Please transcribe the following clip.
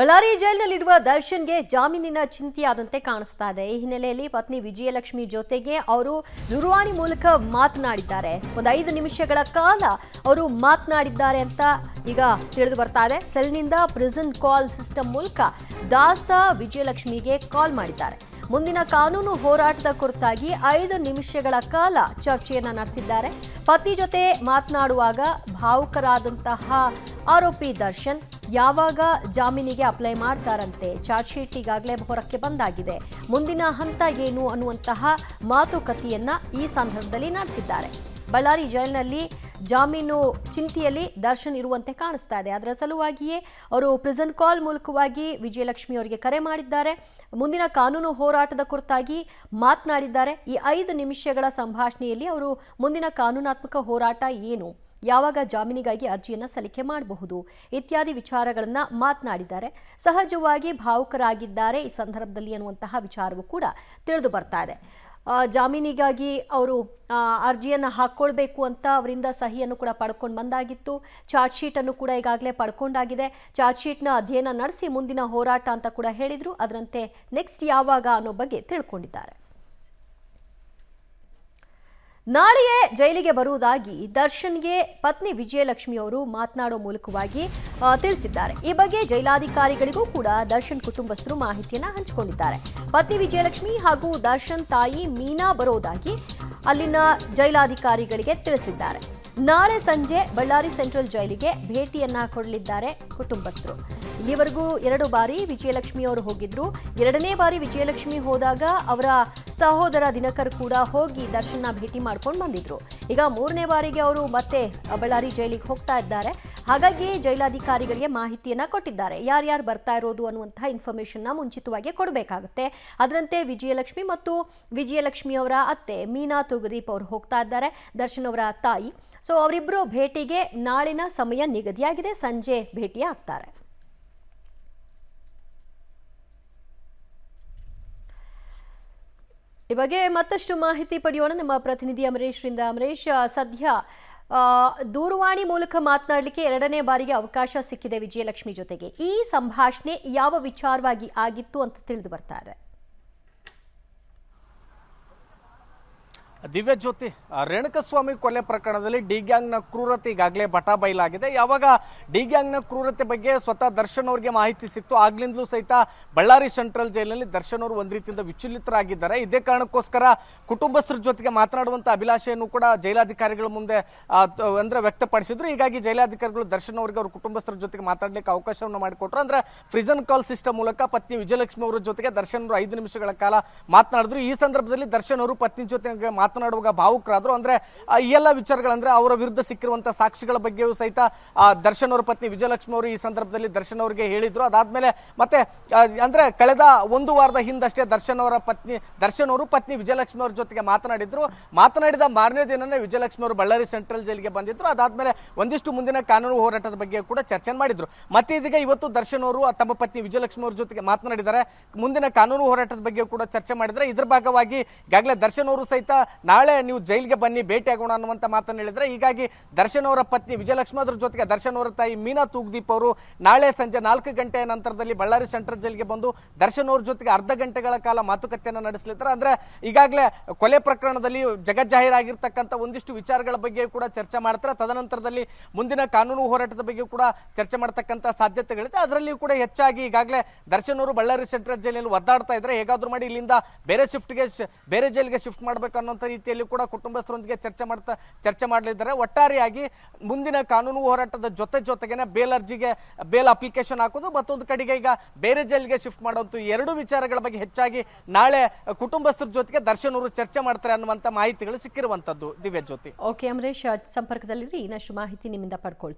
ಬಳ್ಳಾರಿ ಜೈಲಿನಲ್ಲಿರುವ ದರ್ಶನ್ಗೆ ಜಾಮೀನಿನ ಚಿಂತೆಯಾದಂತೆ ಕಾಣಿಸ್ತಾ ಇದೆ. ಈ ಹಿನ್ನೆಲೆಯಲ್ಲಿ ಪತ್ನಿ ವಿಜಯಲಕ್ಷ್ಮಿ ಜೊತೆಗೆ ಅವರು ದೂರವಾಣಿ ಮೂಲಕ ಮಾತನಾಡಿದ್ದಾರೆ. ಒಂದು 5 ನಿಮಿಷಗಳ ಕಾಲ ಅವರು ಮಾತನಾಡಿದ್ದಾರೆ ಅಂತ ಈಗ ತಿಳಿದು ಬರ್ತಾ ಇದೆ. ಸೆಲ್ನಿಂದ ಪ್ರಿಸನ್ ಕಾಲ್ ಸಿಸ್ಟಮ್ ಮೂಲಕ ದಾಸ ವಿಜಯಲಕ್ಷ್ಮಿಗೆ ಕಾಲ್ ಮಾಡಿದ್ದಾರೆ. ಮುಂದಿನ ಕಾನೂನು ಹೋರಾಟದ ಕುರಿತಾಗಿ 5 ನಿಮಿಷಗಳ ಕಾಲ ಚರ್ಚೆಯನ್ನ ನಡೆಸಿದ್ದಾರೆ. ಪತ್ನಿ ಜೊತೆ ಮಾತನಾಡುವಾಗ ಭಾವುಕರಾದಂತಹ ಆರೋಪಿ ದರ್ಶನ್ ಯಾವಾಗ ಜಾಮೀನಿಗೆ ಅಪ್ಲೈ ಮಾಡ್ತಾರಂತೆ, ಚಾರ್ಜ್ ಶೀಟ್ ಈಗಾಗಲೇ ಹೊರಕ್ಕೆ ಬಂದಾಗಿದೆ, ಮುಂದಿನ ಹಂತ ಏನು ಅನ್ನುವಂತಹ ಮಾತುಕತೆಯನ್ನ ಈ ಸಂದರ್ಭದಲ್ಲಿ ನಡೆಸಿದ್ದಾರೆ. ಬಳ್ಳಾರಿ ಜೈಲಿನಲ್ಲಿ ಜಾಮೀನು ಚಿಂತೆಯಲ್ಲಿ ದರ್ಶನ್ ಇರುವಂತೆ ಕಾಣಿಸ್ತಾ ಇದೆ. ಅದರ ಸಲುವಾಗಿಯೇ ಅವರು ಪ್ರಿಸನ್ ಕಾಲ್ ಮೂಲಕವಾಗಿ ವಿಜಯಲಕ್ಷ್ಮಿ ಅವರಿಗೆ ಕರೆ ಮಾಡಿದ್ದಾರೆ. ಮುಂದಿನ ಕಾನೂನು ಹೋರಾಟದ ಕುರಿತಾಗಿ ಮಾತನಾಡಿದ್ದಾರೆ. ಈ 5 ನಿಮಿಷಗಳ ಸಂಭಾಷಣೆಯಲ್ಲಿ ಅವರು ಮುಂದಿನ ಕಾನೂನಾತ್ಮಕ ಹೋರಾಟ ಏನು, ಯಾವಾಗ ಜಾಮೀನಿಗಾಗಿ ಅರ್ಜಿಯನ್ನು ಸಲ್ಲಿಕೆ ಮಾಡಬಹುದು ಇತ್ಯಾದಿ ವಿಚಾರಗಳನ್ನು ಮಾತನಾಡಿದ್ದಾರೆ. ಸಹಜವಾಗಿ ಭಾವುಕರಾಗಿದ್ದಾರೆ ಈ ಸಂದರ್ಭದಲ್ಲಿ ಅನ್ನುವಂತಹ ವಿಚಾರವೂ ಕೂಡ ತಿಳಿದು ಬರ್ತಾ ಇದೆ. ಜಾಮೀನಿಗಾಗಿ ಅವರು ಅರ್ಜಿಯನ್ನು ಹಾಕ್ಕೊಳ್ಬೇಕು ಅಂತ ಅವರಿಂದ ಸಹಿಯನ್ನು ಕೂಡ ಪಡ್ಕೊಂಡು ಬಂದಾಗಿತ್ತು. ಚಾರ್ಜ್ ಶೀಟನ್ನು ಕೂಡ ಈಗಾಗಲೇ ಪಡ್ಕೊಂಡಾಗಿದೆ. ಚಾರ್ಜ್ ಶೀಟ್ನ ಅಧ್ಯಯನ ನಡೆಸಿ ಮುಂದಿನ ಹೋರಾಟ ಅಂತ ಕೂಡ ಹೇಳಿದ್ರು. ಅದರಂತೆ ನೆಕ್ಸ್ಟ್ ಯಾವಾಗ ಅನ್ನೋ ಬಗ್ಗೆ ತಿಳ್ಕೊಂಡಿದ್ದಾರೆ. ನಾಳೆಯೇ ಜೈಲಿಗೆ ಬರುವುದಾಗಿ ದರ್ಶನ್ಗೆ ಪತ್ನಿ ವಿಜಯಲಕ್ಷ್ಮಿ ಅವರು ಮಾತನಾಡೋ ಮೂಲಕವಾಗಿ ತಿಳಿಸಿದ್ದಾರೆ. ಈ ಬಗ್ಗೆ ಜೈಲಾಧಿಕಾರಿಗಳಿಗೂ ಕೂಡ ದರ್ಶನ್ ಕುಟುಂಬಸ್ಥರು ಮಾಹಿತಿಯನ್ನು ಹಂಚಿಕೊಂಡಿದ್ದಾರೆ. ಪತ್ನಿ ವಿಜಯಲಕ್ಷ್ಮಿ ಹಾಗೂ ದರ್ಶನ್ ತಾಯಿ ಮೀನಾ ಬರೋದಾಗಿ ಅಲ್ಲಿನ ಜೈಲಾಧಿಕಾರಿಗಳಿಗೆ ತಿಳಿಸಿದ್ದಾರೆ. ನಾಳೆ ಸಂಜೆ ಬಳ್ಳಾರಿ ಸೆಂಟ್ರಲ್ ಜೈಲಿಗೆ ಭೇಟಿಯನ್ನ ಕೊಡಲಿದ್ದಾರೆ ಕುಟುಂಬಸ್ಥರು. ಇಲ್ಲಿವರೆಗೂ 2 ಬಾರಿ ವಿಜಯಲಕ್ಷ್ಮಿ ಅವರು ಹೋಗಿದ್ರು. 2ನೇ ಬಾರಿ ವಿಜಯಲಕ್ಷ್ಮಿ ಹೋದಾಗ ಅವರ ಸಹೋದರ ದಿನಕರ್ ಕೂಡ ಹೋಗಿ ದರ್ಶನ್ನ ಭೇಟಿ ಮಾಡ್ಕೊಂಡು ಬಂದಿದ್ರು. ಈಗ 3ನೇ ಬಾರಿಗೆ ಅವರು ಮತ್ತೆ ಬಳ್ಳಾರಿ ಜೈಲಿಗೆ ಹೋಗ್ತಾ ಇದ್ದಾರೆ. ಹಾಗಾಗಿ ಜೈಲಾಧಿಕಾರಿಗಳಿಗೆ ಮಾಹಿತಿಯನ್ನ ಕೊಟ್ಟಿದ್ದಾರೆ. ಯಾರ್ಯಾರು ಬರ್ತಾ ಇರೋದು ಅನ್ನುವಂತಹ ಇನ್ಫಾರ್ಮೇಶನ್ನ ಮುಂಚಿತವಾಗಿ ಕೊಡಬೇಕಾಗುತ್ತೆ. ಅದರಂತೆ ವಿಜಯಲಕ್ಷ್ಮಿ ಮತ್ತು ವಿಜಯಲಕ್ಷ್ಮಿ ಅವರ ಅತ್ತೆ ಮೀನಾ ತೂಗುದೀಪ್ ಅವರು ಹೋಗ್ತಾ ಇದ್ದಾರೆ, ದರ್ಶನ್ ಅವರ ತಾಯಿ. ಸೊ ಅವರಿಬ್ಬರು ಭೇಟಿಗೆ ನಾಳಿನ ಸಮಯ ನಿಗದಿಯಾಗಿದೆ. ಸಂಜೆ ಭೇಟಿ ಆಗ್ತಾರೆ. ಈ ಬಗ್ಗೆ ಮತ್ತಷ್ಟು ಮಾಹಿತಿ ಪಡೆಯೋಣ ನಮ್ಮ ಪ್ರತಿನಿಧಿ ಅಮರೇಶ್ರಿಂದ. ಅಮರೇಶ್, ಸದ್ಯ ದೂರವಾಣಿ ಮೂಲಕ ಮಾತನಾಡಲಿಕ್ಕೆ 2ನೇ ಬಾರಿಗೆ ಅವಕಾಶ ಸಿಕ್ಕಿದೆ ವಿಜಯಲಕ್ಷ್ಮಿ ಜೊತೆಗೆ. ಈ ಸಂಭಾಷಣೆ ಯಾವ ವಿಚಾರವಾಗಿ ಆಗಿತ್ತು ಅಂತ ತಿಳಿದು ಬರ್ತಾ ಇದೆ? ದಿವ್ಯ ಜ್ಯೋತಿ, ರೇಣುಕಸ್ವಾಮಿ ಕೊಲೆ ಪ್ರಕರಣದಲ್ಲಿ ಡಿ ಗ್ಯಾಂಗ್ನ ಕ್ರೂರತೆ ಈಗಾಗಲೇ ಬಟಾಬೈಲಾಗಿದೆ. ಯಾವಾಗ ಡಿ ಗ್ಯಾಂಗ್ನ ಕ್ರೂರತೆ ಬಗ್ಗೆ ಸ್ವತಃ ದರ್ಶನ್ ಅವರಿಗೆ ಮಾಹಿತಿ ಸಿಕ್ತು, ಆಗ್ಲಿಂದಲೂ ಸಹಿತ ಬಳ್ಳಾರಿ ಸೆಂಟ್ರಲ್ ಜೈಲಿನಲ್ಲಿ ದರ್ಶನ್ ಅವರು ಒಂದು ರೀತಿಯಿಂದ ವಿಚಲಿತರಾಗಿದ್ದಾರೆ. ಇದೇ ಕಾರಣಕ್ಕೋಸ್ಕರ ಕುಟುಂಬಸ್ಥರ ಜೊತೆಗೆ ಮಾತನಾಡುವಂತ ಅಭಿಲಾಷೆಯನ್ನು ಕೂಡ ಜೈಲಾಧಿಕಾರಿಗಳ ಮುಂದೆ ಅಂದ್ರೆ ವ್ಯಕ್ತಪಡಿಸಿದ್ರು. ಹೀಗಾಗಿ ಜೈಲಾಧಿಕಾರಿಗಳು ದರ್ಶನ್ ಅವರಿಗೆ ಅವ್ರ ಕುಟುಂಬಸ್ಥರ ಜೊತೆಗೆ ಮಾತಾಡಲಿಕ್ಕೆ ಅವಕಾಶವನ್ನು ಮಾಡಿಕೊಟ್ರು. ಅಂದ್ರೆ ಪ್ರಿಸನ್ ಕಾಲ್ ಸಿಸ್ಟಮ್ ಮೂಲಕ ಪತ್ನಿ ವಿಜಯಲಕ್ಷ್ಮಿ ಅವರ ಜೊತೆಗೆ ದರ್ಶನ್ ಅವರು 5 ನಿಮಿಷಗಳ ಕಾಲ ಮಾತನಾಡಿದ್ರು. ಈ ಸಂದರ್ಭದಲ್ಲಿ ದರ್ಶನ್ ಅವರು ಪತ್ನಿ ಜೊತೆಗೆ ಮಾತನಾಡುವಾಗ ಭಾವುಕರಾದ್ರು. ಅಂದ್ರೆ ಈ ಎಲ್ಲ ವಿಚಾರಗಳಂದ್ರೆ ಅವರ ವಿರುದ್ಧ ಸಿಕ್ಕಿರುವಂತಹ ಸಾಕ್ಷಿಗಳ ಬಗ್ಗೆಯೂ ಸಹಿತ ದರ್ಶನ್ ಅವರ ಪತ್ನಿ ವಿಜಯಲಕ್ಷ್ಮಿ ಅವರು ಈ ಸಂದರ್ಭದಲ್ಲಿ ದರ್ಶನ್ ಅವರಿಗೆ ಹೇಳಿದ್ರು. ಅದಾದ್ಮೇಲೆ ಮತ್ತೆ ಅಂದ್ರೆ ಕಳೆದ 1 ವಾರದ ಹಿಂದಷ್ಟೇ ದರ್ಶನ್ ಅವರು ಪತ್ನಿ ವಿಜಯಲಕ್ಷ್ಮಿ ಅವರ ಜೊತೆಗೆ ಮಾತನಾಡಿದ ಮಾರನೇ ದಿನನೇ ವಿಜಯಲಕ್ಷ್ಮಿ ಅವರು ಬಳ್ಳಾರಿ ಸೆಂಟ್ರಲ್ ಜೈಲಿಗೆ ಬಂದಿದ್ರು. ಅದಾದ್ಮೇಲೆ ಒಂದಿಷ್ಟು ಮುಂದಿನ ಕಾನೂನು ಹೋರಾಟದ ಬಗ್ಗೆ ಕೂಡ ಚರ್ಚೆ ಮಾಡಿದ್ರು. ಮತ್ತೆ ಇದೀಗ ಇವತ್ತು ದರ್ಶನ್ ಅವರು ತಮ್ಮ ಪತ್ನಿ ವಿಜಯಲಕ್ಷ್ಮಿ ಅವರ ಜೊತೆಗೆ ಮಾತನಾಡಿದ್ದಾರೆ. ಮುಂದಿನ ಕಾನೂನು ಹೋರಾಟದ ಬಗ್ಗೆ ಕೂಡ ಚರ್ಚೆ ಮಾಡಿದ್ದಾರೆ. ಇದರ ಭಾಗವಾಗಿ ಈಗಾಗಲೇ ದರ್ಶನ್ ಅವರು ಸಹಿತ ನಾಳೆ ನೀವು ಜೈಲಿಗೆ ಬನ್ನಿ, ಭೇಟಿ ಆಗೋಣ ಅನ್ನುವಂತ ಮಾತನ್ನು ಹೇಳಿದ್ರೆ. ಹೀಗಾಗಿ ದರ್ಶನ್ ಅವರ ಪತ್ನಿ ವಿಜಯಲಕ್ಷ್ಮಿ ಅವರ ಜೊತೆಗೆ ದರ್ಶನ್ ಅವರ ತಾಯಿ ಮೀನಾ ತೂಗುದೀಪ್ ಅವರು ನಾಳೆ ಸಂಜೆ 4 ಗಂಟೆಯ ನಂತರದಲ್ಲಿ ಬಳ್ಳಾರಿ ಸೆಂಟ್ರಲ್ ಜೈಲಿಗೆ ಬಂದು ದರ್ಶನ್ ಅವರ ಜೊತೆಗೆ ಅರ್ಧ ಗಂಟೆಗಳ ಕಾಲ ಮಾತುಕತೆಯನ್ನು ನಡೆಸಲಿದ್ದಾರೆ. ಅಂದ್ರೆ ಈಗಾಗಲೇ ಕೊಲೆ ಪ್ರಕರಣದಲ್ಲಿ ಜಗಜ್ಜಾಹೀರಾಗಿರ್ತಕ್ಕಂಥ ಒಂದಿಷ್ಟು ವಿಚಾರಗಳ ಬಗ್ಗೆ ಕೂಡ ಚರ್ಚೆ ಮಾಡ್ತಾರೆ. ತದನಂತರದಲ್ಲಿ ಮುಂದಿನ ಕಾನೂನು ಹೋರಾಟದ ಬಗ್ಗೆ ಕೂಡ ಚರ್ಚೆ ಮಾಡತಕ್ಕಂಥ ಸಾಧ್ಯತೆಗಳಿದೆ. ಅದರಲ್ಲಿಯೂ ಕೂಡ ಹೆಚ್ಚಾಗಿ ಈಗಾಗಲೇ ದರ್ಶನ್ ಅವರು ಬಳ್ಳಾರಿ ಸೆಂಟ್ರಲ್ ಜೈಲಿನಲ್ಲಿ ಒದ್ದಾಡ್ತಾ ಇದ್ದಾರೆ. ಹೇಗಾದ್ರೂ ಮಾಡಿ ಇಲ್ಲಿಂದ ಬೇರೆ ಜೈಲಿಗೆ ಶಿಫ್ಟ್ ಮಾಡಬೇಕು ಅನ್ನೋ ರೀತಿಯಲ್ಲಿ ಕೂಡ ಕುಟುಂಬಸ್ಥರೊಂದಿಗೆ ಚರ್ಚೆ ಮಾಡಲಿದ್ದಾರೆ. ಒಟ್ಟಾರೆಯಾಗಿ ಮುಂದಿನ ಕಾನೂನು ಹೋರಾಟದ ಜೊತೆಗೇನೆ ಬೇಲ್ ಅಪ್ಲಿಕೇಶನ್ ಹಾಕೋದು, ಮತ್ತೊಂದು ಕಡೆಗೆ ಈಗ ಬೇರೆ ಜೈಲಿಗೆ ಶಿಫ್ಟ್ ಮಾಡುವಂತ 2 ವಿಚಾರಗಳ ಬಗ್ಗೆ ಹೆಚ್ಚಾಗಿ ನಾಳೆ ಕುಟುಂಬಸ್ಥರ ಜೊತೆಗೆ ದರ್ಶನ್ ಅವರು ಚರ್ಚೆ ಮಾಡ್ತಾರೆ ಅನ್ನುವಂತ ಮಾಹಿತಿಗಳು ಸಿಕ್ಕಿರುವಂತದ್ದು. ದಿವ್ಯ ಜ್ಯೋತಿ. ಓಕೆ ಅಮರೇಶ್, ಸಂಪರ್ಕದಲ್ಲಿರಿ, ಇನ್ನಷ್ಟು ಮಾಹಿತಿ ನಿಮ್ಮಿಂದ ಪಡ್ಕೊಳ್ತೀವಿ.